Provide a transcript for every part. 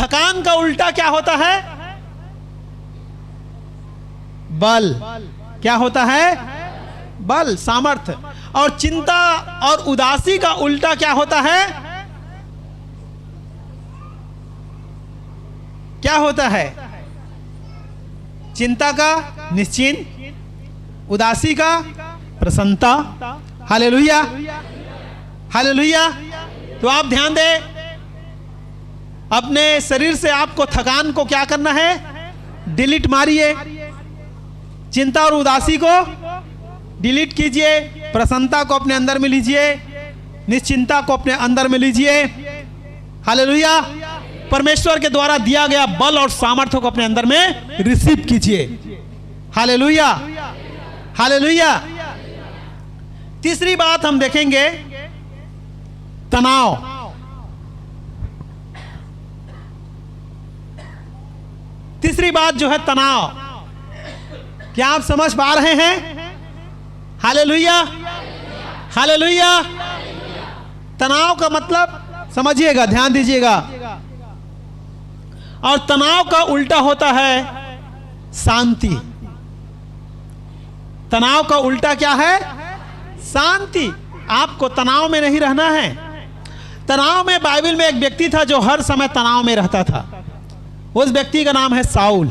थकान का उल्टा क्या होता है? बल। क्या होता है? बल, सामर्थ्य। और चिंता और उदासी का उल्टा क्या होता है? क्या होता है? चिंता का निश्चिंत, उदासी का प्रसन्नता। Hallelujah, hallelujah. तो आप ध्यान दें, अपने शरीर से आपको थकान को क्या करना है? डिलीट मारिए। चिंता और उदासी को डिलीट कीजिए, प्रसन्नता को अपने अंदर में लीजिए, निश्चिंता को अपने अंदर में लीजिए। हालेलुया। परमेश्वर के द्वारा दिया गया बल और सामर्थ्य को अपने अंदर में रिसीव कीजिए। Hallelujah, hallelujah. तीसरी बात हम देखेंगे, तनाव। तीसरी बात जो है तनाव। क्या आप समझ पा रहे हैं? Hallelujah, hallelujah. तनाव का मतलब समझिएगा, ध्यान दीजिएगा। और तनाव का उल्टा होता है शांति। तनाव का उल्टा क्या है? शांति। आपको तनाव में नहीं रहना है। तनाव में, बाइबल में एक व्यक्ति था जो हर समय तनाव में रहता था। उस व्यक्ति का नाम है साउल।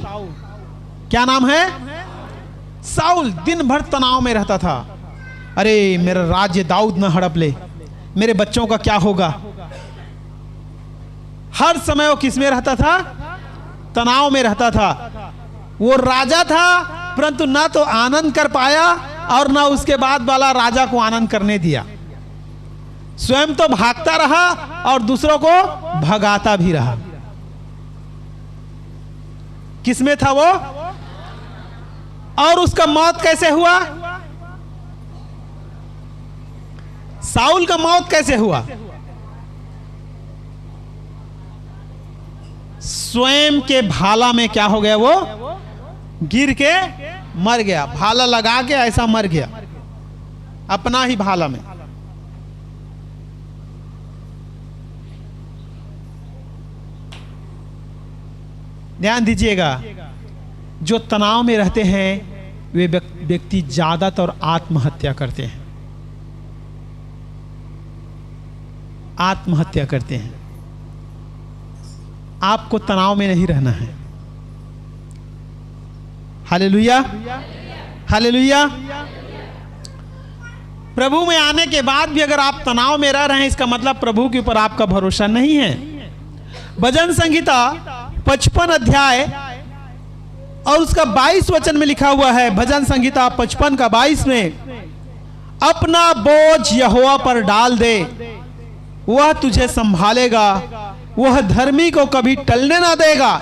क्या नाम है? साउल। दिन भर तनाव में रहता था। अरे मेरा राज्य दाऊद न हड़प ले, मेरे बच्चों का क्या होगा। हर समय वो किस में रहता था? तनाव में रहता था। वो राजा था, परंतु ना तो आनंद कर पाया और ना उसके बाद वाला राजा को आनंद करने दिया। स्वयं तो भागता रहा और दूसरों को भगाता भी रहा। किसमें था वो? और उसका मौत कैसे हुआ? साउल का मौत कैसे हुआ? स्वयं के भाला में क्या हो गया? वो गिर के मर गया। भाला लगा के ऐसा मर गया, अपना ही भाला में। ध्यान दीजिएगा, जो तनाव में रहते हैं वे व्यक्ति ज्यादातर आत्महत्या करते हैं। आत्महत्या करते हैं। आपको तनाव में नहीं रहना है। Hallelujah, hallelujah. प्रभु में आने के बाद भी अगर आप तनाव में रह रहे हैं, इसका मतलब प्रभु के ऊपर आपका भरोसा नहीं है। भजन संहिता 55 अध्याय और उसका 22 वचन में लिखा हुआ है। भजन संहिता 55 का 22 में, अपना बोझ यहोवा पर डाल दे, वह तुझे संभालेगा, वह धर्मी को कभी टलने ना देगा।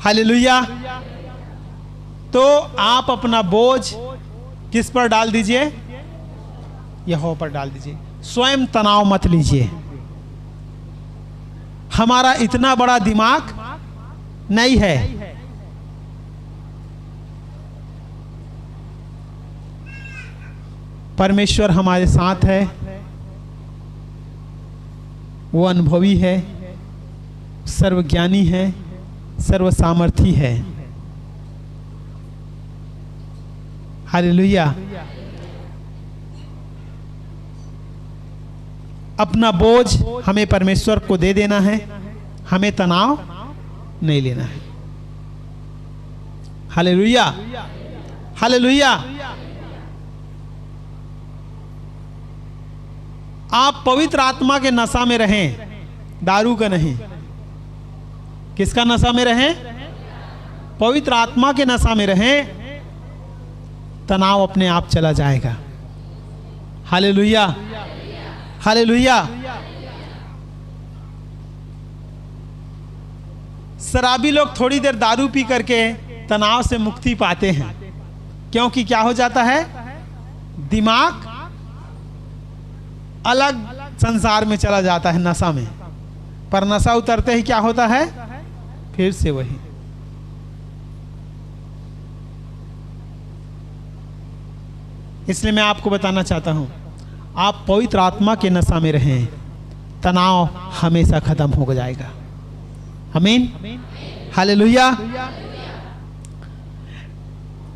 हालेलुया। तो आप अपना बोझ किस पर डाल दीजिए? यहोवा पर डाल दीजिए। स्वयं तनाव मत लीजिए। हमारा इतना बड़ा दिमाग नहीं है। परमेश्वर हमारे साथ है, वो अनुभवी है, सर्वज्ञानी है, सर्वसामर्थी है। हालेलुया। अपना बोझ हमें परमेश्वर को दे देना है, हमें तनाव नहीं लेना है। Hallelujah, hallelujah. आप पवित्र आत्मा के नशा में रहें, दारू का नहीं। किसका नशा में रहें? पवित्र आत्मा के नशा में रहें, तनाव अपने आप चला जाएगा। Hallelujah, hallelujah. शराबी लोग थोड़ी देर दारू पी करके तनाव से मुक्ति पाते हैं, क्योंकि क्या हो जाता है? दिमाग अलग संसार में चला जाता है, नशा में। पर नशा उतरते ही क्या होता है? फिर से वही। इसलिए मैं आपको बताना चाहता हूं, आप पवित्र आत्मा के नशा में रहें, तनाव हमेशा खत्म हो जाएगा। आमीन, हालेलुया।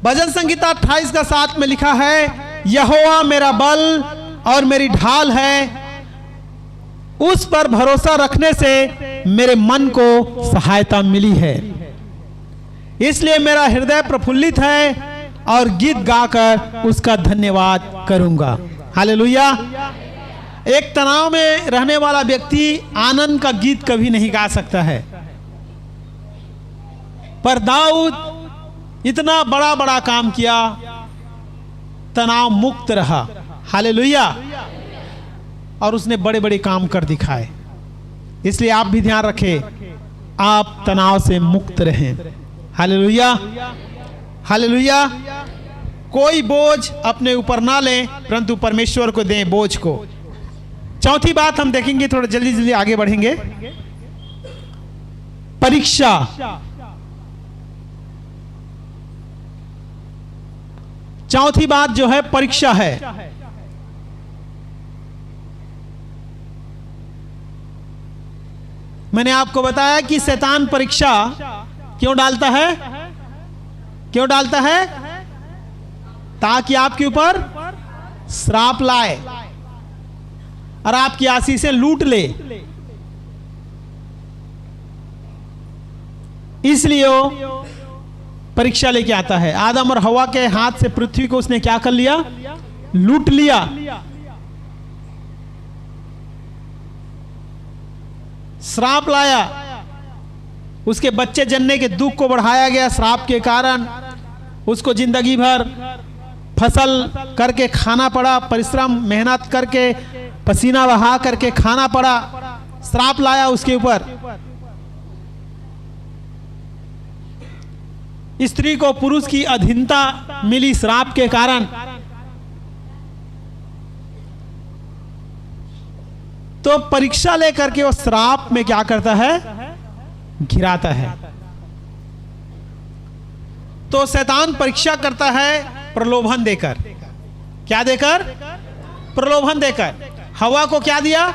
भजन संगीता 28 का 7 में लिखा है, यहोवा मेरा बल और मेरी ढाल है, उस पर भरोसा रखने से मेरे मन को सहायता मिली है, इसलिए मेरा हृदय प्रफुल्लित है और गीत गाकर उसका धन्यवाद करूंगा। हालेलुया। एक तनाव में रहने वाला व्यक्ति आनंद का गीत कभी नहीं गा सकता है, पर दाऊद इतना बड़ा बड़ा काम किया, तनाव मुक्त रहा। हालेलुया। और उसने बड़े बड़े काम कर दिखाए। इसलिए आप भी ध्यान रखें, आप तनाव से मुक्त रहें। Hallelujah, hallelujah. कोई बोझ अपने ऊपर ना लें, परंतु परमेश्वर को दें बोझ को। चौथी बात हम देखेंगे, थोड़ा जल्दी जल्दी आगे बढ़ेंगे। परीक्षा। चौथी बात जो है परीक्षा है। मैंने आपको बताया कि शैतान परीक्षा क्यों डालता है? क्यों डालता है? ताकि आपके ऊपर श्राप लाए और आपकी आशीषें लूट ले। इसलिए वो परीक्षा लेके आता है। आदम और हवा के हाथ से पृथ्वी को उसने क्या कर लिया? लूट लिया। श्राप लाया, उसके बच्चे जनने के दुख को बढ़ाया गया। श्राप के कारण उसको जिंदगी भर फसल करके खाना पड़ा, परिश्रम मेहनत करके पसीना बहा करके खाना पड़ा। श्राप लाया उसके ऊपर। स्त्री को पुरुष की अधीनता मिली श्राप के कारण। तो परीक्षा लेकर के वो श्राप में क्या करता है? गिराता है। तो शैतान परीक्षा करता है प्रलोभन देकर। क्या देकर? प्रलोभन देकर। हवा को क्या दिया?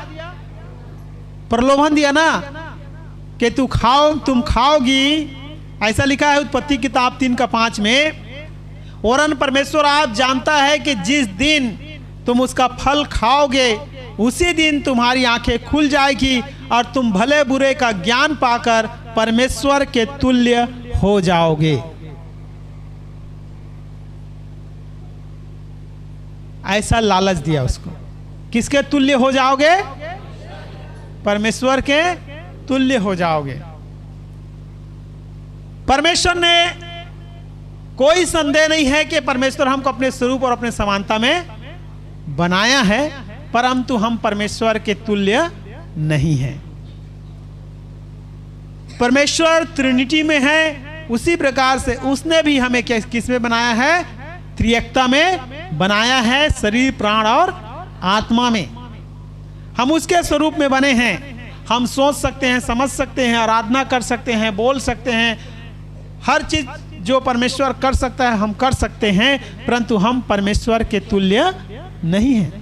प्रलोभन दिया ना, कि तुम खाओगी। ऐसा लिखा है उत्पत्ति किताब 3:5 में। वरन परमेश्वर आप जानता है कि जिस दिन तुम उसका फल खाओगे उसी दिन तुम्हारी आंखें खुल जाएगी और तुम भले बुरे का ज्ञान पाकर परमेश्वर के तुल्य हो जाओगे। ऐसा लालच दिया उसको। किसके तुल्य हो जाओगे? परमेश्वर के तुल्य हो जाओगे। परमेश्वर ने कोई संदेह नहीं है कि परमेश्वर हमको अपने स्वरूप और अपने समानता में बनाया है, परंतु हम परमेश्वर के तुल्य नहीं हैं। परमेश्वर त्रिनिटी में है, उसी प्रकार से उसने भी हमें किस में बनाया है? त्रिएकता में बनाया है, शरीर, प्राण और आत्मा में। हम उसके स्वरूप में बने हैं। हम सोच सकते हैं, समझ सकते हैं, आराधना कर सकते हैं, बोल सकते हैं। हर चीज जो परमेश्वर कर सकता है हम कर सकते हैं, परंतु हम परमेश्वर के तुल्य नहीं हैं।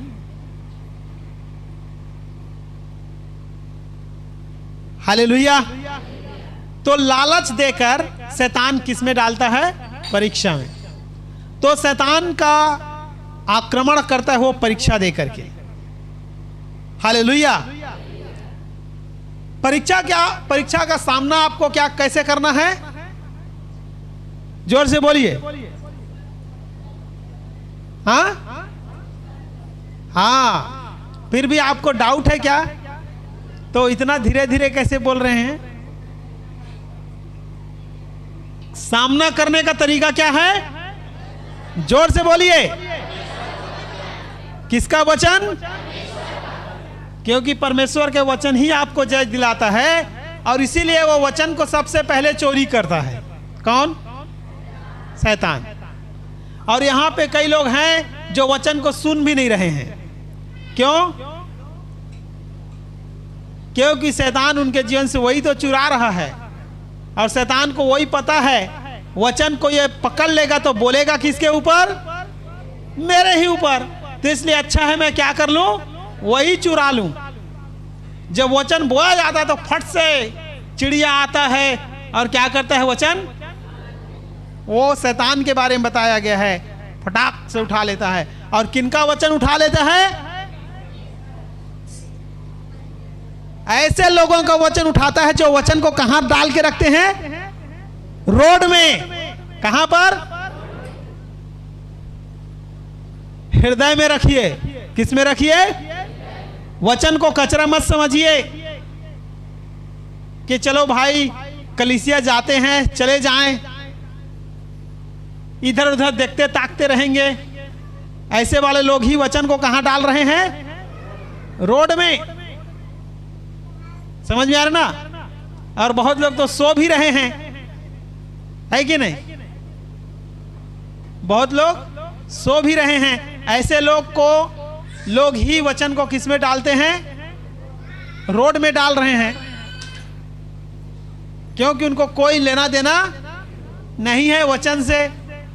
हालेलुया। तो लालच देकर शैतान किस में डालता है? परीक्षा में। तो शैतान का आक्रमण करता है वो परीक्षा देकर के। हालेलुया। परीक्षा का सामना आपको क्या कैसे करना है? जोर से बोलिए। हाँ हाँ, फिर भी आपको डाउट है क्या? तो इतना धीरे धीरे कैसे बोल रहे हैं? सामना करने का तरीका क्या है? जोर से बोलिए। किसका वचन? क्योंकि परमेश्वर के वचन ही आपको जय दिलाता है, और इसीलिए वो वचन को सबसे पहले चोरी करता है। कौन? शैतान। और यहां पे कई लोग हैं जो वचन को सुन भी नहीं रहे हैं। क्यों? क्योंकि शैतान उनके जीवन से वही तो चुरा रहा है, और शैतान को वही पता है वचन को ये पकड़ लेगा तो बोलेगा किसके ऊपर? मेरे ही ऊपर। तो इसलिए अच्छा है मैं क्या कर लूं? वही चुरा लूं। जब वचन बोया जाता है तो फट से चिड़िया आता है और क्या करता है वचन, वो शैतान के बारे में बताया गया है, फटाक से उठा लेता है। और किनका वचन उठा लेता है? ऐसे लोगों का वचन उठाता है जो वचन को कहां डाल के रखते हैं? रोड में। कहां पर? हृदय में रखिए। किस में रखिए? वचन को कचरा मत समझिए कि चलो भाई कलीसिया जाते हैं, चले जाएं, इधर उधर देखते ताकते रहेंगे। ऐसे वाले लोग ही वचन को कहां डाल रहे हैं? रोड में। समझ में आ रहा ना? और बहुत लोग तो सो भी रहे हैं, है कि नहीं? बहुत लोग सो भी रहे हैं। ऐसे लोग ही वचन को किस में डालते हैं? रोड में डाल रहे हैं, क्योंकि उनको कोई लेना देना नहीं है वचन से।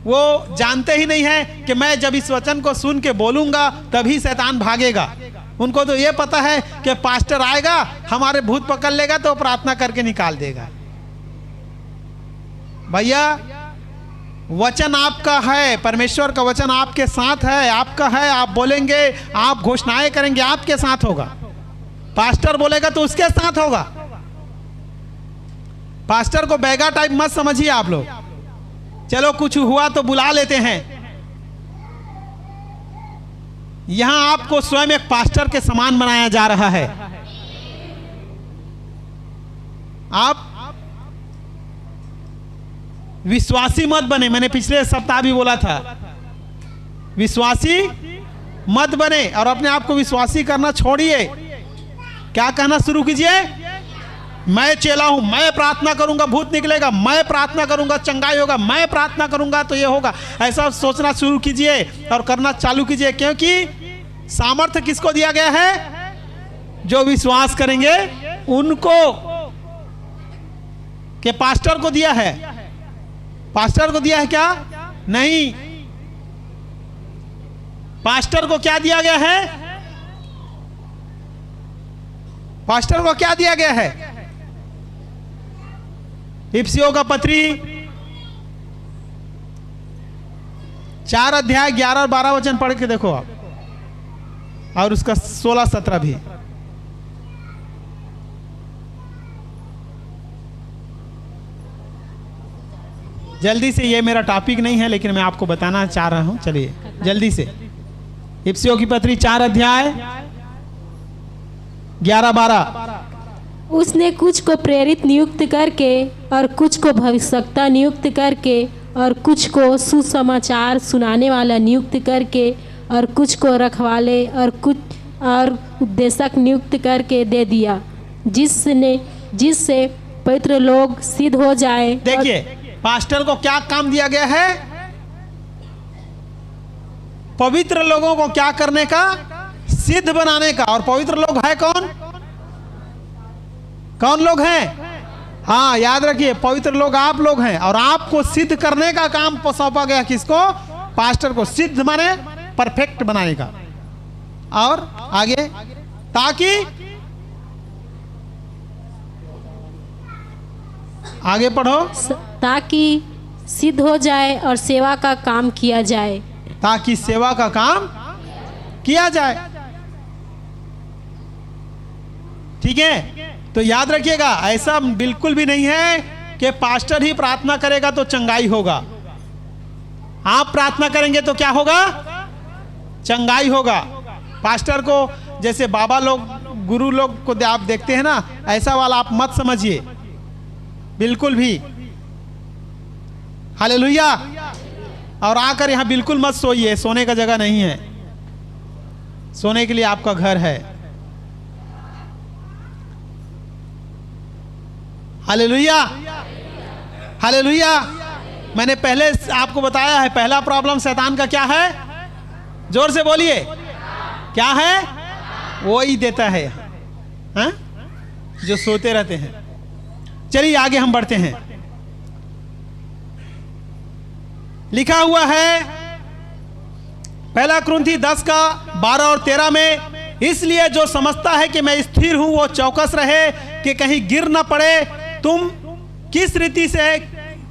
वो जानते ही नहीं है कि मैं जब इस वचन को सुन के बोलूंगा तभी शैतान भागेगा। उनको तो ये पता है कि पास्टर आएगा, हमारे भूत पकड़ लेगा तो प्रार्थना करके निकाल देगा। भैया, वचन आपका है, परमेश्वर का वचन आपके साथ है, आपका है। आप बोलेंगे, आप घोषणाएं करेंगे, आपके साथ होगा। पास्टर बोलेगा तो उसके साथ होगा। पास्टर को बैगा टाइप मत समझिए आप लोग। चलो कुछ हुआ तो बुला लेते हैं। यहां आपको स्वयं एक पास्टर के समान बनाया जा रहा है। आप विश्वासी मत बने। मैंने पिछले सप्ताह भी बोला था, विश्वासी मत बने और अपने आप को विश्वासी करना छोड़िए। क्या कहना शुरू कीजिए? मैं चेला हूं, मैं प्रार्थना करूंगा भूत निकलेगा, मैं प्रार्थना करूंगा चंगाई होगा, मैं प्रार्थना करूंगा तो ये होगा। ऐसा सोचना शुरू कीजिए और करना चालू कीजिए, क्योंकि सामर्थ्य किसको दिया गया है? जो विश्वास करेंगे उनको। के पास्टर को दिया है? पास्टर को दिया है क्या? नहीं। पास्टर को क्या दिया गया है? पास्टर को क्या दिया गया है? इफिसियों का पत्री 4 अध्याय 11 और 12 वचन पढ़ के देखो आप, और उसका 16-17 भी। जल्दी से, ये मेरा टॉपिक नहीं है लेकिन मैं आपको बताना चाह रहा हूं। चलिए जल्दी से। इफिसियों की पत्री 4 अध्याय 11-12। उसने कुछ को प्रेरित नियुक्त करके और कुछ को भविष्यवक्ता नियुक्त करके और कुछ को सुसमाचार सुनाने वाला नियुक्त करके और कुछ को रखवाले और कुछ और उपदेशक नियुक्त करके दे दिया, जिससे पवित्र लोग सिद्ध हो जाए। देखिए, पास्टर को क्या काम दिया गया है? पवित्र लोगों को क्या करने का? सिद्ध बनाने का। और पवित्र लोग है कौन? कौन लोग हैं? हाँ, याद रखिए, पवित्र लोग आप लोग हैं। और आपको सिद्ध करने का काम सौंपा गया। किसको? पास्टर को। सिद्ध माने परफेक्ट बनाने का। और आगे, ताकि आगे पढ़ो। ताकि सिद्ध हो जाए और सेवा का काम किया जाए। ताकि सेवा का काम किया जाए। ठीक है? तो याद रखिएगा, ऐसा बिल्कुल भी नहीं है कि पास्टर ही प्रार्थना करेगा तो चंगाई होगा। आप प्रार्थना करेंगे तो क्या होगा? चंगाई होगा। पास्टर को जैसे बाबा लोग, गुरु लोग को आप देखते हैं ना, ऐसा वाला आप मत समझिए बिल्कुल भी। हालेलुया। और आकर यहां बिल्कुल मत सोइए, सोने का जगह नहीं है। सोने के लिए आपका घर है। Hallelujah, hallelujah. मैंने पहले आपको बताया है, पहला प्रॉब्लम शैतान का क्या है? जोर से बोलिए, क्या है? वो ही देता है, हा? जो सोते रहते हैं। चलिए आगे हम बढ़ते हैं। लिखा हुआ है 1 कुरिन्थी 10 का 12 और 13 में, इसलिए जो समझता है कि मैं स्थिर हूं वो चौकस रहे कि कहीं गिर ना पड़े। तुम किस रीति से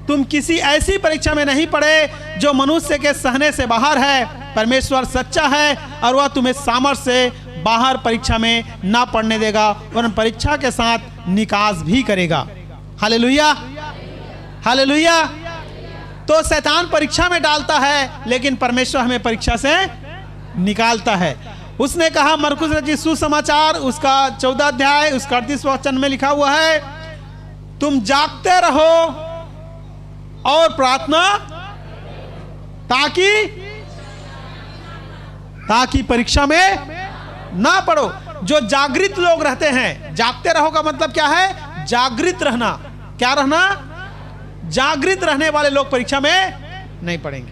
तुम किसी ऐसी परीक्षा में नहीं पड़े जो मनुष्य के सहने से बाहर है। परमेश्वर सच्चा है और वह तुम्हें सामर्थ्य से बाहर परीक्षा में ना पड़ने देगा, वरन परीक्षा के साथ निकास भी करेगा। Hallelujah, hallelujah. तो शैतान परीक्षा में डालता है, लेकिन परमेश्वर हमें परीक्षा से निकालता है। उसने कहा, मरकुस रचित सुसमाचार उसका 14 अध्याय उसका 38 वचन में लिखा हुआ है, तुम जागते रहो और प्रार्थना ताकि परीक्षा में ना पड़ो। जो जागृत लोग रहते हैं, जागते रहो का मतलब क्या है? जागृत रहना। क्या रहना? जागृत रहने वाले लोग परीक्षा में नहीं पड़ेंगे।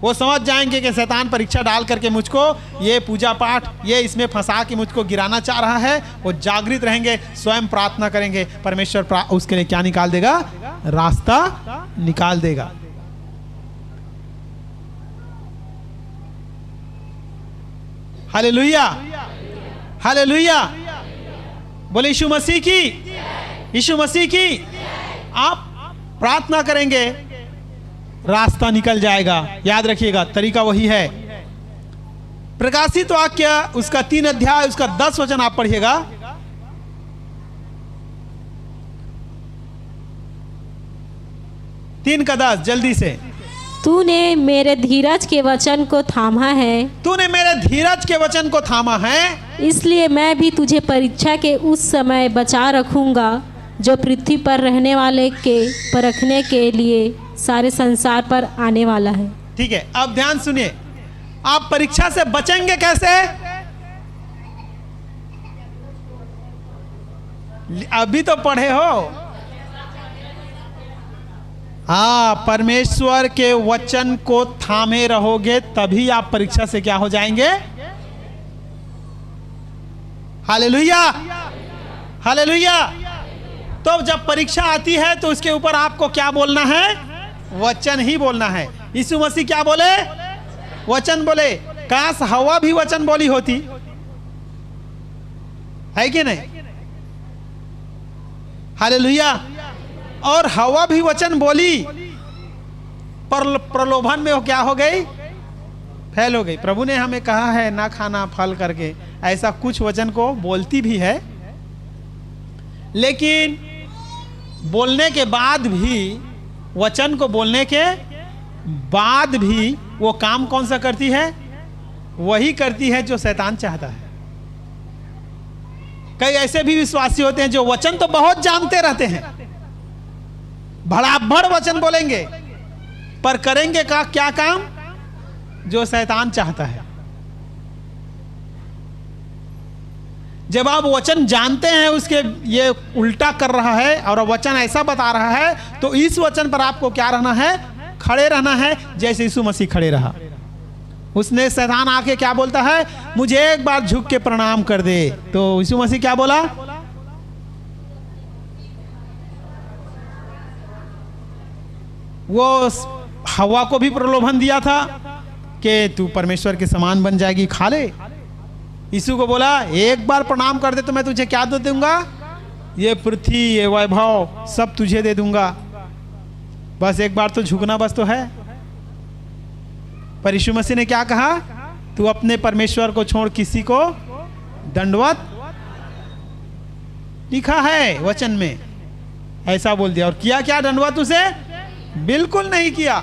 वो समझ जाएंगे कि शैतान परीक्षा डाल करके मुझको ये पूजा पाठ ये इसमें फंसा के मुझको गिराना चाह रहा है। वो जागृत रहेंगे, स्वयं प्रार्थना करेंगे, परमेश्वर उसके लिए क्या निकाल देगा? रास्ता निकाल देगा। Hallelujah, hallelujah. बोले यीशु मसीह की, यीशु मसीह की। आप प्रार्थना करेंगे, रास्ता निकल जाएगा। याद रखिएगा, तरीका वही है। प्रकाशित वाक्य उसका 3 अध्याय उसका 10 वचन आप पढ़िएगा। तीन का 10 जल्दी से। तूने मेरे धीरज के वचन को थामा है, तूने मेरे धीरज के वचन को थामा है, इसलिए मैं भी तुझे परीक्षा के उस समय बचा रखूंगा जो पृथ्वी पर रहने वाले के परखने के लिए सारे संसार पर आने वाला है। ठीक है, अब ध्यान सुनिए। आप परीक्षा से बचेंगे कैसे? अभी तो पढ़े हो। हाँ, परमेश्वर के वचन को थामे रहोगे तभी आप परीक्षा से क्या हो जाएंगे? Hallelujah, hallelujah. तो जब परीक्षा आती है तो उसके ऊपर आपको क्या बोलना है? वचन ही बोलना है। यीशु मसीह क्या बोले? वचन बोले। काश हवा भी वचन बोली होती, है कि नहीं? हालेलुया। और हवा भी वचन बोली, पर प्रलोभन में वो क्या हो गई? फैल हो गई। प्रभु ने हमें कहा है ना खाना फल करके, ऐसा कुछ वचन को बोलती भी है, लेकिन बोलने के बाद भी, वचन को बोलने के बाद भी वो काम कौन सा करती है? वही करती है जो शैतान चाहता है। कई ऐसे भी विश्वासी होते हैं जो वचन तो बहुत जानते रहते हैं, भड़ाभड़ वचन बोलेंगे, पर करेंगे का क्या काम? जो शैतान चाहता है। जब आप वचन जानते हैं उसके ये उल्टा कर रहा है और वचन ऐसा बता रहा है, तो इस वचन पर आपको क्या रहना है? खड़े रहना है, जैसे यीशु मसीह खड़े रहा। उसने शैतान आके क्या बोलता है? मुझे एक बार झुक के प्रणाम कर दे। तो यीशु मसीह क्या बोला? वो हवा को भी प्रलोभन दिया था कि तू परमेश्वर के समान बन जाएगी, खा ले। यीशु को बोला एक बार प्रणाम कर दे तो मैं तुझे क्या दे दूंगा? ये पृथ्वी, ये वैभव सब तुझे दे दूंगा, बस एक बार तो झुकना बस तो है। पर यीशु मसीह ने क्या कहा? तू अपने परमेश्वर को छोड़ किसी को दंडवत, लिखा है वचन में, ऐसा बोल दिया। और किया क्या दंडवत? उसे बिल्कुल नहीं किया।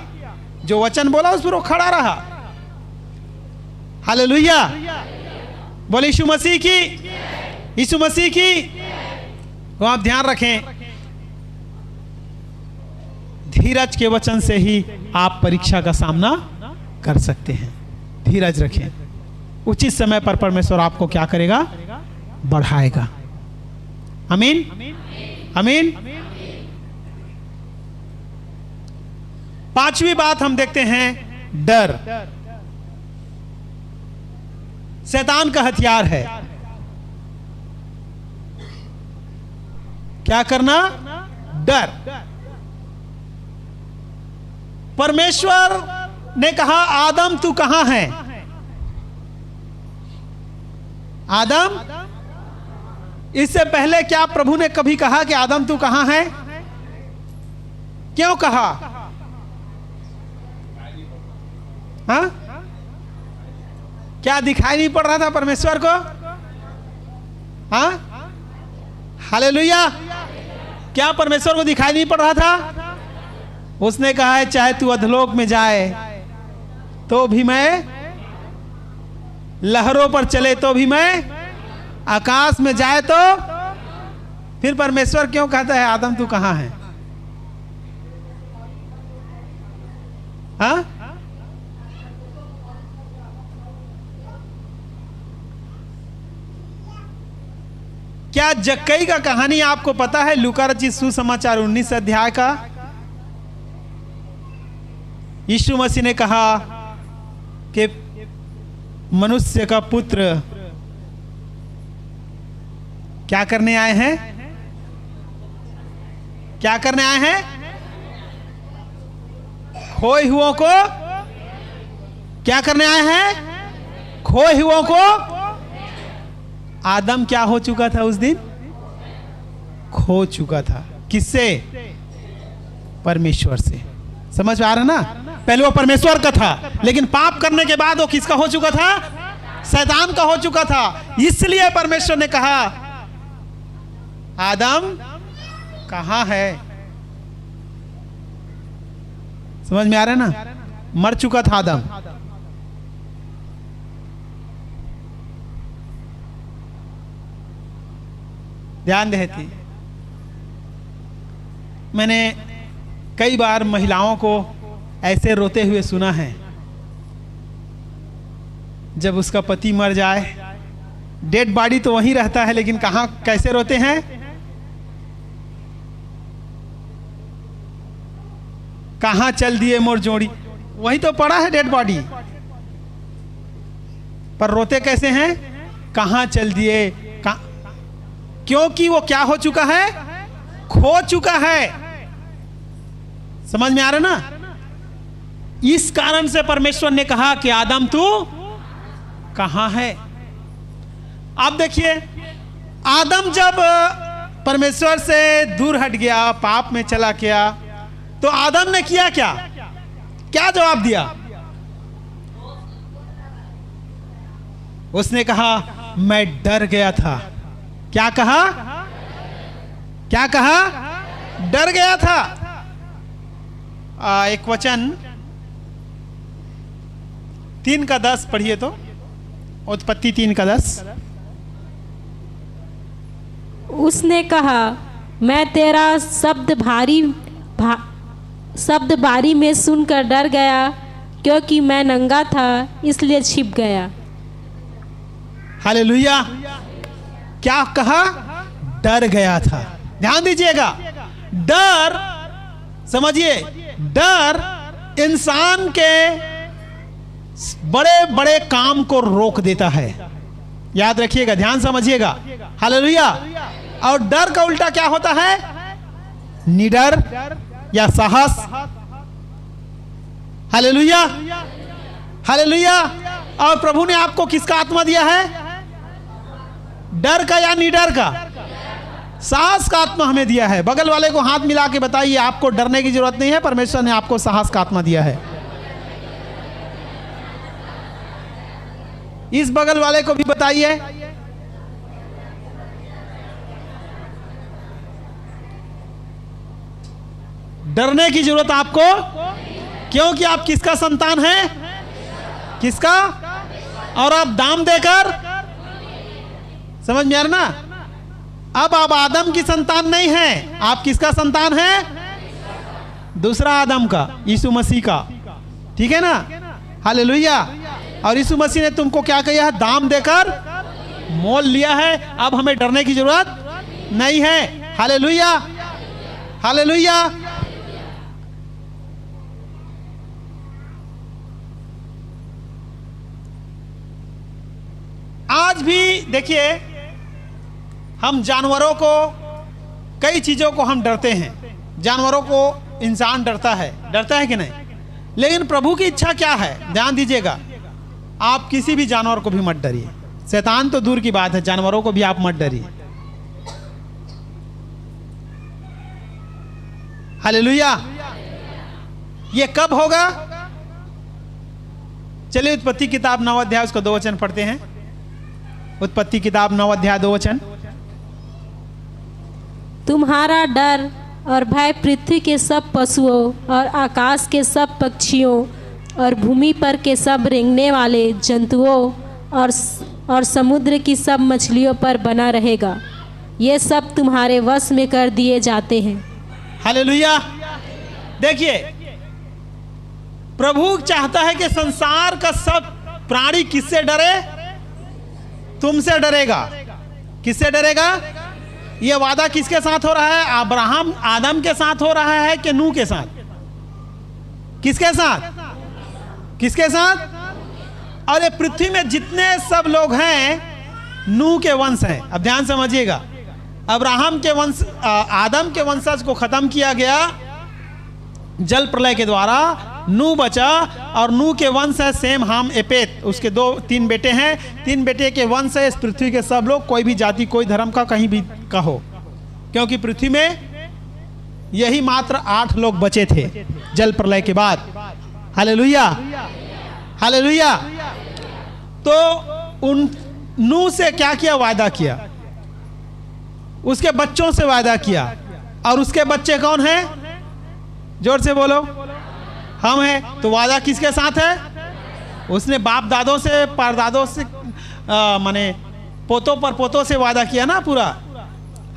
जो वचन बोला उस पर वो खड़ा रहा। हालेलुया। बोले यीशु मसीह की, यीशु मसीह की। तो आप ध्यान रखें, धीरज के वचन से ही आप परीक्षा का सामना कर सकते हैं। धीरज रखें, उचित समय पर परमेश्वर आपको क्या करेगा? बढ़ाएगा। आमीन, आमीन। पांचवी बात हम देखते हैं, डर शैतान का हथियार है। क्या करना? डर। परमेश्वर ने कहा आदम तू कहां है? आदम, इससे पहले क्या प्रभु ने कभी कहा कि आदम तू कहां है? क्यों कहा? हाँ? क्या दिखाई नहीं पड़ रहा था परमेश्वर को? हाँ? हालेलुया! क्या परमेश्वर को दिखाई नहीं पड़ रहा था? उसने कहा है चाहे तू अधलोक में जाए तो भी मैं, लहरों पर चले तो भी मैं, आकाश में जाए तो। फिर परमेश्वर क्यों कहता है आदम तू कहां है? हाँ? क्या जक्कई का कहानी आपको पता है? लूका रचित सुसमाचार 19 अध्याय का। यीशु मसीह ने कहा कि मनुष्य का पुत्र क्या करने आए हैं? क्या करने आए हैं? खोए हुओं को क्या करने आए हैं? खोए हुओं को। आदम क्या हो चुका था उस दिन? खो चुका था। किससे? परमेश्वर से। समझ आ रहा ना? पहले वो परमेश्वर का था, लेकिन पाप करने के बाद वो किसका हो चुका था? शैतान का हो चुका था। इसलिए परमेश्वर ने कहा आदम कहां है? समझ में आ रहा है ना? मर चुका था आदम। ध्यान देती। मैंने कई बार महिलाओं को ऐसे रोते हुए सुना है, जब उसका पति मर जाए, डेड बॉडी तो वहीं रहता है, लेकिन कहां कैसे रोते हैं? कहां चल दिए मोर जोड़ी, वहीं तो पड़ा है डेड बॉडी, पर रोते कैसे हैं? कहां चल दिए। क्योंकि वो क्या हो चुका है? खो चुका है। समझ में आ रहा ना? इस कारण से परमेश्वर ने कहा कि आदम तू कहां है? अब देखिए, आदम जब परमेश्वर से दूर हट गया, पाप में चला गया, तो आदम ने किया क्या? क्या जवाब दिया? उसने कहा मैं डर गया था। क्या कहा? क्या कहा? डर गया था। एक वचन 3:10 पढ़िए तो। उत्पत्ति 3:10। उसने कहा मैं तेरा शब्द बारी में सुनकर डर गया, क्योंकि मैं नंगा था इसलिए छिप गया। हालेलुया! क्या कहा? डर गया था। ध्यान दीजिएगा, डर, समझिए, डर इंसान के बड़े बड़े काम को रोक देता है। याद रखिएगा, ध्यान समझिएगा। हालेलुया! और डर का उल्टा क्या होता है? निडर या साहस। हालेलुया! हालेलुया! और प्रभु ने आपको किसका आत्मा दिया है? डर का या निडर का? साहस का आत्मा हमें दिया है। बगल वाले को हाथ मिला के बताइए, आपको डरने की जरूरत नहीं है, परमेश्वर ने आपको साहस का आत्मा दिया है। इस बगल वाले को भी बताइए। डरने की जरूरत आपको, क्योंकि आप किसका संतान हैं? किसका? और आप दाम देकर, समझ में आ रहा ना? अब आप आदम की संतान नहीं हैं, आप किसका संतान हैं? दूसरा आदम का, यीशु मसीह का। ठीक है ना? हालेलुया! और यीशु मसीह ने तुमको क्या किया है? दाम देकर मोल लिया है। अब हमें डरने की जरूरत नहीं है। हालेलुया! हालेलुया! आज भी देखिए, हम जानवरों को, कई चीजों को हम डरते हैं। जानवरों को इंसान डरता है कि नहीं? लेकिन प्रभु की इच्छा क्या है? ध्यान दीजिएगा, आप किसी भी जानवर को भी मत डरिए। शैतान तो दूर की बात है, जानवरों को भी आप मत डरिए। हालेलुया। ये कब होगा? चलिए उत्पत्ति किताब 9 अध्याय उसको 2 वचन पढ़ते हैं। उत्पत्ति किताब 9 अध्याय 2 वचन। तुम्हारा डर और भय पृथ्वी के सब पशुओं और आकाश के सब पक्षियों और भूमि पर के सब रेंगने वाले जंतुओं और समुद्र की सब मछलियों पर बना रहेगा। ये सब तुम्हारे वश में कर दिए जाते हैं। हालेलुया। देखिए, प्रभु चाहता है कि संसार का सब प्राणी किससे डरे? तुमसे डरेगा। किससे डरेगा? यह वादा किसके साथ हो रहा है? अब्राहम आदम के साथ हो रहा है कि नूह के साथ? किसके साथ? किसके साथ? और ये पृथ्वी में जितने सब लोग हैं नूह के वंश हैं। अब ध्यान समझिएगा, अब्राहम के वंश, आदम के वंशज को खत्म किया गया जल प्रलय के द्वारा। नूह बचा और नूह के वंश है सेम, हाम, एपेत। उसके 3 बेटे हैं। 3 बेटे के वंश है इस पृथ्वी के सब लोग, कोई भी जाति कोई धर्म का कहीं भी का हो, क्योंकि पृथ्वी में यही मात्र 8 लोग बचे थे जल प्रलय के बाद। Hallelujah, hallelujah. तो उन नूह से क्या किया? वादा किया, उसके बच्चों से वादा किया। और उसके बच्चे कौन हैं? जोर से बोलो। हम हैं। तो वादा किसके साथ है? उसने बाप दादों से, परदादों से, माने पोतों पर पोतों से वादा किया ना पूरा।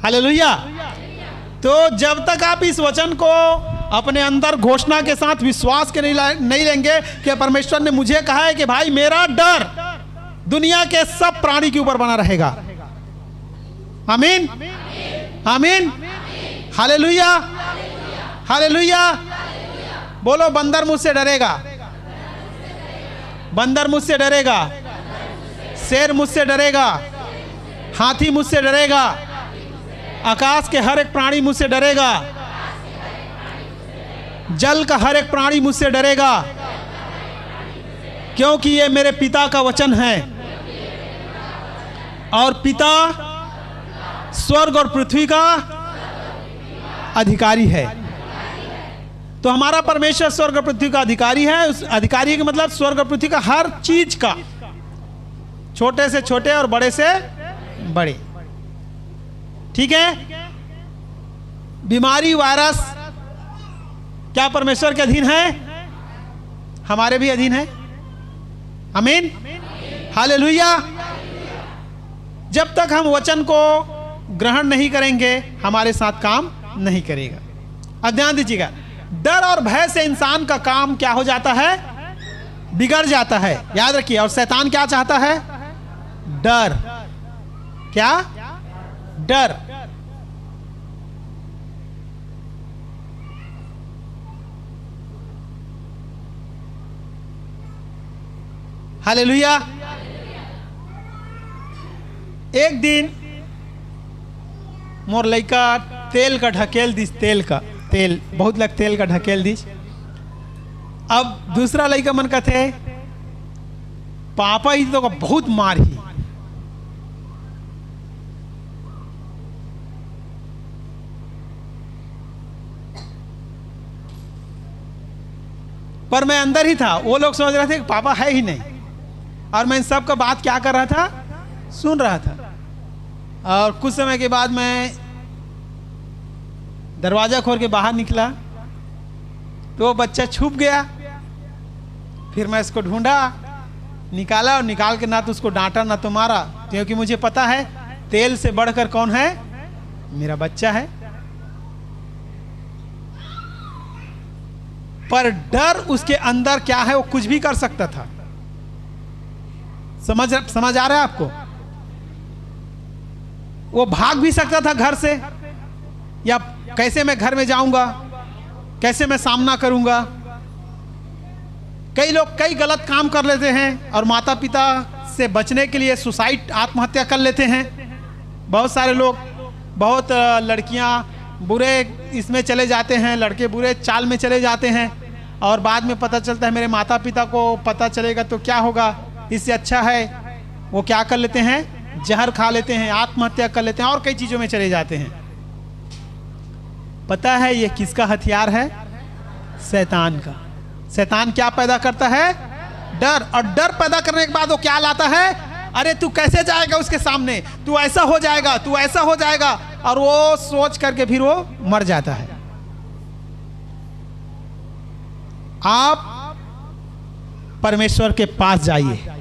हालेलुया। तो जब तक आप इस वचन को अपने अंदर घोषणा के साथ विश्वास के नहीं लेंगे कि परमेश्वर ने मुझे कहा है कि भाई मेरा डर दुनिया के सब प्राणी के ऊपर बना रहेगा। आमीन, आमीन, हालेलुया, हालेलुया। बोलो, बंदर मुझसे डरेगा, बंदर मुझसे डरेगा, शेर मुझसे डरेगा, हाथी मुझसे डरेगा, आकाश के हर एक प्राणी मुझसे डरेगा, जल का हर एक प्राणी मुझसे डरेगा, क्योंकि ये मेरे पिता का वचन है। और पिता स्वर्ग और पृथ्वी का अधिकारी है। तो हमारा परमेश्वर स्वर्ग और पृथ्वी का अधिकारी है। उस अधिकारी का मतलब स्वर्ग और पृथ्वी का हर चीज का, छोटे से छोटे और बड़े से बड़े। ठीक है? बीमारी, वायरस क्या परमेश्वर के अधीन है? हमारे भी अधीन है। आमीन, हालेलुया। जब तक हम वचन को ग्रहण नहीं करेंगे हमारे साथ काम नहीं करेगा। अब ध्यान दीजिएगा, डर और भय से इंसान का काम क्या हो जाता है? बिगड़ जाता है। याद रखिए। और शैतान क्या चाहता है? डर। क्या? डर। हालेलुया। एक दिन मोर लइका तेल का ढकेल दिस, तेल बहुत लग तेल का ढकेल दिस। अब दूसरा लइका मन कहते पापा ही तो बहुत मार ही। पर मैं अंदर ही था, वो लोग समझ रहे थे कि पापा है ही नहीं, और मैं इन सब का बात क्या कर रहा था? सुन रहा था। और कुछ समय के बाद मैं दरवाजा खोल के बाहर निकला तो वो बच्चा छुप गया। फिर मैं इसको ढूंढा, निकाला, और निकाल के ना तो उसको डांटा ना तो मारा, क्योंकि मुझे पता है तेल से बढ़कर कौन है? मेरा बच्चा है। पर डर उसके अंदर क्या है? वो कुछ भी कर सकता था। समझ आ रहा है आपको? वो भाग भी सकता था घर से, या कैसे मैं घर में जाऊंगा, कैसे मैं सामना करूंगा। कई लोग कई गलत काम कर लेते हैं और माता पिता से बचने के लिए सुसाइड, आत्महत्या कर लेते हैं। बहुत सारे लोग, बहुत लड़कियां बुरे इसमें चले जाते हैं, लड़के बुरे चाल में चले जाते हैं, और बाद में पता चलता है मेरे माता पिता को पता चलेगा तो क्या होगा। इससे अच्छा है वो क्या कर लेते हैं, जहर खा लेते हैं, आत्महत्या कर लेते हैं और कई चीजों में चले जाते हैं। पता है ये किसका हथियार है? शैतान का। शैतान क्या पैदा करता है? डर। और डर पैदा करने के बाद वो क्या लाता है? अरे तू कैसे जाएगा उसके सामने, तू ऐसा हो जाएगा, तू ऐसा हो जाएगा, और वो सोच करके फिर वो मर जाता है। आप परमेश्वर के पास जाइए।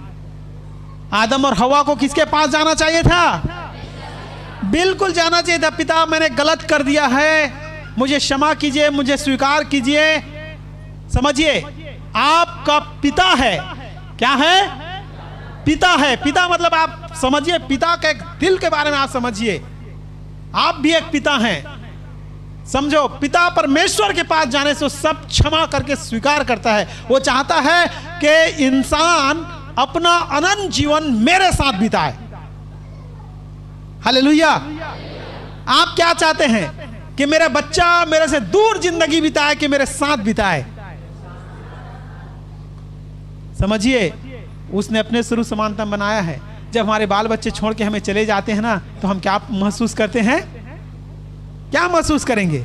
आदम और हवा को किसके पास जाना चाहिए था? बिल्कुल जाना चाहिए था। पिता मैंने गलत कर दिया है, मुझे क्षमा कीजिए, मुझे स्वीकार कीजिए। समझिए, आपका पिता है। क्या है? पिता है। पिता मतलब आप समझिए, पिता के दिल के बारे में आप समझिए। आप भी एक पिता हैं, समझो। पिता परमेश्वर के पास जाने से सब क्षमा करके स्वीकार करता है। वो चाहता है कि इंसान अपना अनंत जीवन मेरे साथ बिताए। हालेलुया। आप क्या चाहते हैं? कि मेरा बच्चा मेरे से दूर जिंदगी बिताए कि मेरे साथ बिताए? समझिए, उसने अपने स्वरूप समानता बनाया है। जब हमारे बाल बच्चे छोड़ के हमें चले जाते हैं ना, तो हम क्या महसूस करते हैं? क्या महसूस करेंगे?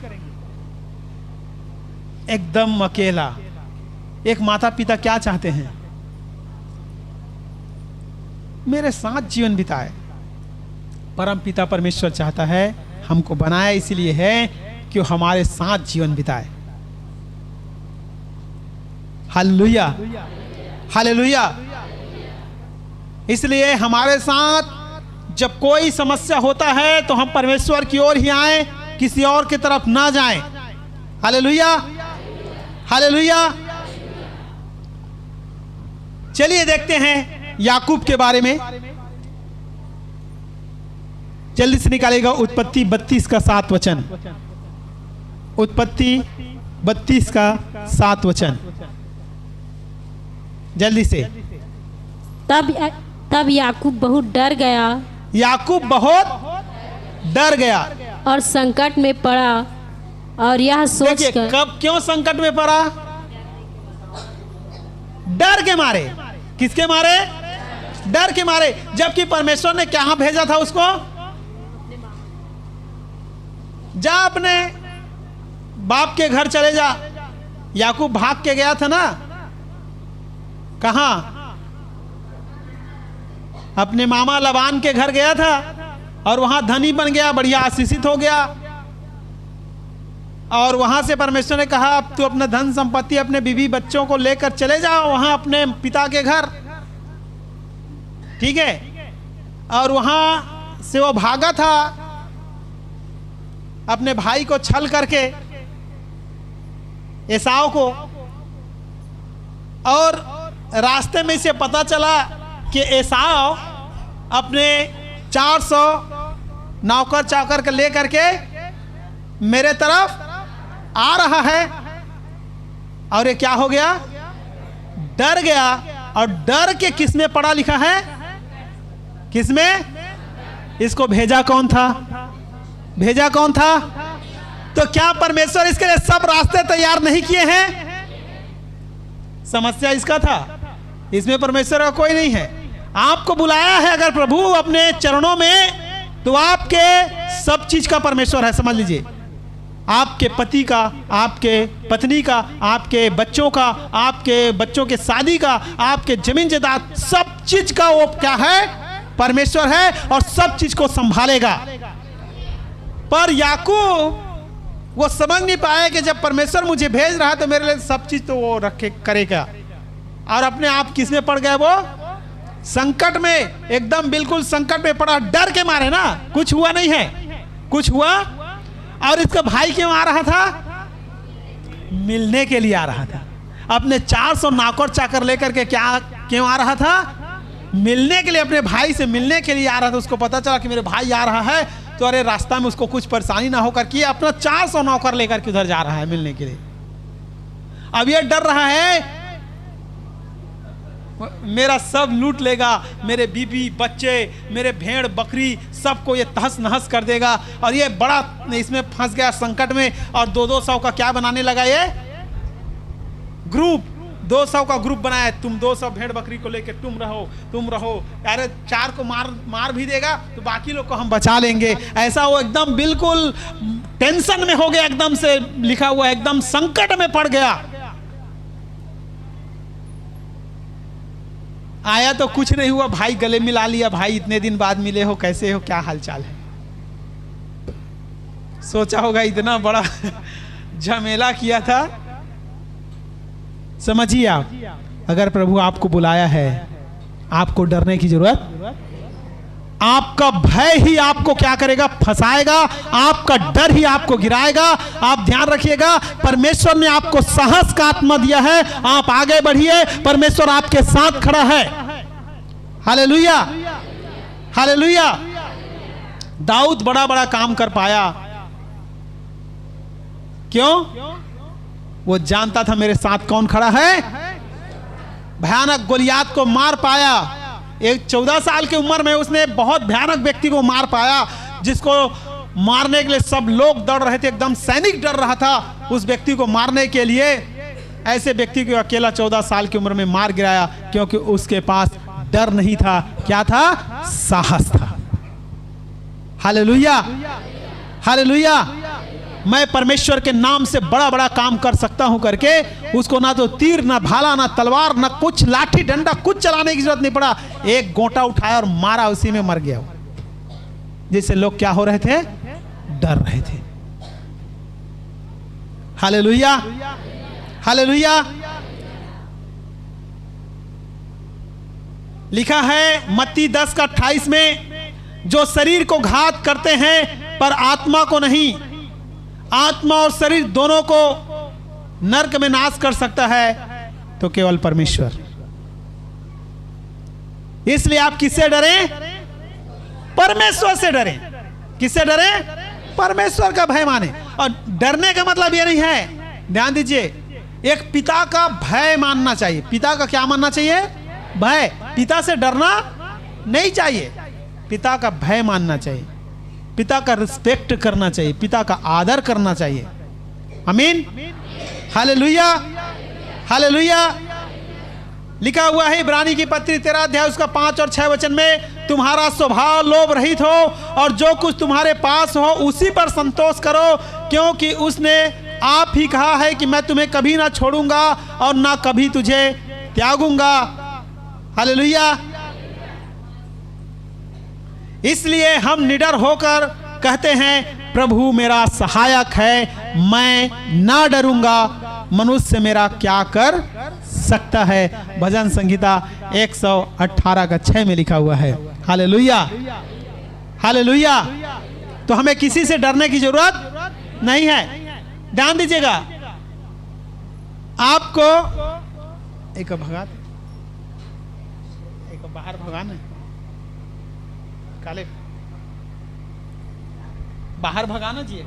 एकदम अकेला। एक माता पिता क्या चाहते हैं? मेरे साथ जीवन बिताए। परम पिता परमेश्वर चाहता है, हमको बनाया इसलिए है कि वो हमारे साथ जीवन बिताए। Hallelujah, hallelujah. इसलिए हमारे साथ जब कोई समस्या होता है तो हम परमेश्वर की ओर ही आए, किसी और की तरफ ना जाएं। Hallelujah, hallelujah. चलिए देखते हैं याकूब के बारे में। जल्दी से निकालेगा उत्पत्ति 32 का 7 वचन। उत्पत्ति 32 का 7 वचन, जल्दी से। तब याकूब बहुत डर गया। याकूब बहुत डर गया और संकट में पड़ा, और यह सोचकर। कब क्यों संकट में पड़ा? डर के मारे। किसके मारे? डर के मारे। जबकि परमेश्वर ने कहां भेजा था उसको? जा अपने बाप के घर चले जा। याकूब भाग के गया था ना, कहां? अपने मामा लबान के घर गया था और वहां धनी बन गया, बढ़िया आशीषित हो गया। और वहां से परमेश्वर ने कहा, अब तू अपना धन संपत्ति, अपने बीवी बच्चों को लेकर चले जाओ वहां अपने पिता के घर। ठीक है। और वहां से वो भागा था अपने भाई को छल करके, एसाव को। और रास्ते में से पता चला कि एसाव अपने 400 नौकर चाकर के लेकर के मेरे तरफ आ रहा है। और ये क्या हो गया? डर गया। और डर के किस में पढ़ा लिखा है? किस में? इसको भेजा कौन था? भेजा कौन था? तो क्या परमेश्वर इसके लिए सब रास्ते तैयार नहीं किए हैं? समस्या इसका था। इसमें परमेश्वर का कोई नहीं है। आपको बुलाया है अगर प्रभु अपने चरणों में, तो आपके सब चीज का परमेश्वर है। समझ लीजिए, आपके पति का, आपके पत्नी का, आपके बच्चों का, आपके बच्चों के शादी का, आपके जमीन जायदाद, सब चीज का वो क्या है? परमेश्वर है, और सब चीज को संभालेगा। पर याकूब वो समझ नहीं पाया कि जब परमेश्वर मुझे भेज रहा है तो मेरे लिए सब चीज तो वो रखे करेगा। और अपने आप किस में पड़ गया? वो संकट में, एकदम बिल्कुल संकट में पड़ा। डर के मारे ना, कुछ हुआ नहीं है, कुछ हुआ। और इसका भाई क्यों आ रहा था? मिलने के लिए आ रहा था। अपने 400 नौकर चाकर लेकर के क्या क्यों आ रहा था? मिलने के लिए, अपने भाई से मिलने के लिए आ रहा था। उसको पता चला कि मेरे भाई आ रहा है, तो अरे रास्ता में उसको कुछ परेशानी ना होकर कि अपना 400 नौकर लेकर के उधर जा रहा है मिलने के लिए। अब ये डर रहा है मेरा सब लूट लेगा, मेरे बीबी बच्चे, मेरे भेड़ बकरी, सबको ये तहस नहस कर देगा। और ये बड़ा इसमें फंस गया संकट में, और 200 का क्या बनाने लगा? ये ग्रुप, 200 का ग्रुप बनाया, तुम 200 भेड़ बकरी को लेकर तुम रहो, अरे 4 को मार भी देगा तो बाकी लोग को हम बचा लेंगे। ऐसा वो एकदम बिल्कुल टेंशन में हो गया, एकदम से लिखा हुआ एकदम संकट में पड़ गया। आया तो कुछ नहीं हुआ, भाई गले मिला लिया, भाई इतने दिन बाद मिले हो, कैसे हो, क्या हालचाल है। सोचा होगा इतना बड़ा झमेला किया था। समझिए आप, अगर प्रभु आपको बुलाया है, आपको डरने की जरूरत, आपका भय ही आपको क्या करेगा, फंसाएगा, आपका डर ही आपको गिराएगा। आप ध्यान रखिएगा, परमेश्वर ने आपको साहस का आत्मा दिया है, आप आगे बढ़िए, परमेश्वर आपके साथ खड़ा है। Hallelujah, hallelujah. दाऊद बड़ा बड़ा काम कर पाया, क्यों? वो जानता था मेरे साथ कौन खड़ा है। भयानक गोलियात को मार पाया। एक 14 साल की उम्र में उसने बहुत भयानक व्यक्ति को मार पाया, जिसको मारने के लिए सब लोग दौड़ रहे थे, एकदम सैनिक डर रहा था उस व्यक्ति को मारने के लिए। ऐसे व्यक्ति को अकेला 14 साल की उम्र में मार गिराया, क्योंकि उसके पास डर नहीं था, क्या था, साहस था। Hallelujah, hallelujah. मैं परमेश्वर के नाम से बड़ा बड़ा काम कर सकता हूं करके उसको ना तो तीर, ना भाला, ना तलवार, ना कुछ लाठी डंडा कुछ चलाने की जरूरत नहीं पड़ा। एक गोटा उठाया और मारा, उसी में मर गया। जिससे लोग क्या हो रहे थे, डर रहे थे। Hallelujah, hallelujah. लिखा है मत्ती 10 का 28 में, जो शरीर को घात करते हैं पर आत्मा को नहीं, आत्मा और शरीर दोनों को नरक में नाश कर सकता है तो केवल परमेश्वर। इसलिए आप किससे डरें, परमेश्वर से डरें। किससे डरें, परमेश्वर का भय माने। और डरने का मतलब यह नहीं है, ध्यान दीजिए, एक पिता का भय मानना चाहिए। पिता का क्या मानना चाहिए, भय। पिता से डरना नहीं चाहिए, पिता का भय मानना चाहिए, पिता का रिस्पेक्ट करना चाहिए, पिता का आदर करना चाहिए। आमीन, हालेलुया, हालेलुया। लिखा हुआ है इब्रानी की पत्री 13 अध्याय उसका 5 और 6 वचन में, तुम्हारा स्वभाव लोभ रहित हो और जो कुछ तुम्हारे पास हो उसी पर संतोष करो, क्योंकि उसने आप ही कहा है कि मैं तुम्हें कभी ना छोड़ूंगा और ना कभी तुझे त्यागूंगा। हालेलुया। इसलिए हम निडर होकर कहते हैं, प्रभु मेरा सहायक है, मैं ना डरूंगा, मनुष्य मेरा क्या कर सकता है। भजन संगीता 118 का 6 में लिखा हुआ है। Hallelujah, hallelujah. तो हमें किसी से डरने की जरूरत नहीं है। ध्यान दीजिएगा, आपको एक भगा, एक बाहर भगाना, काले बाहर भगाना चाहिए।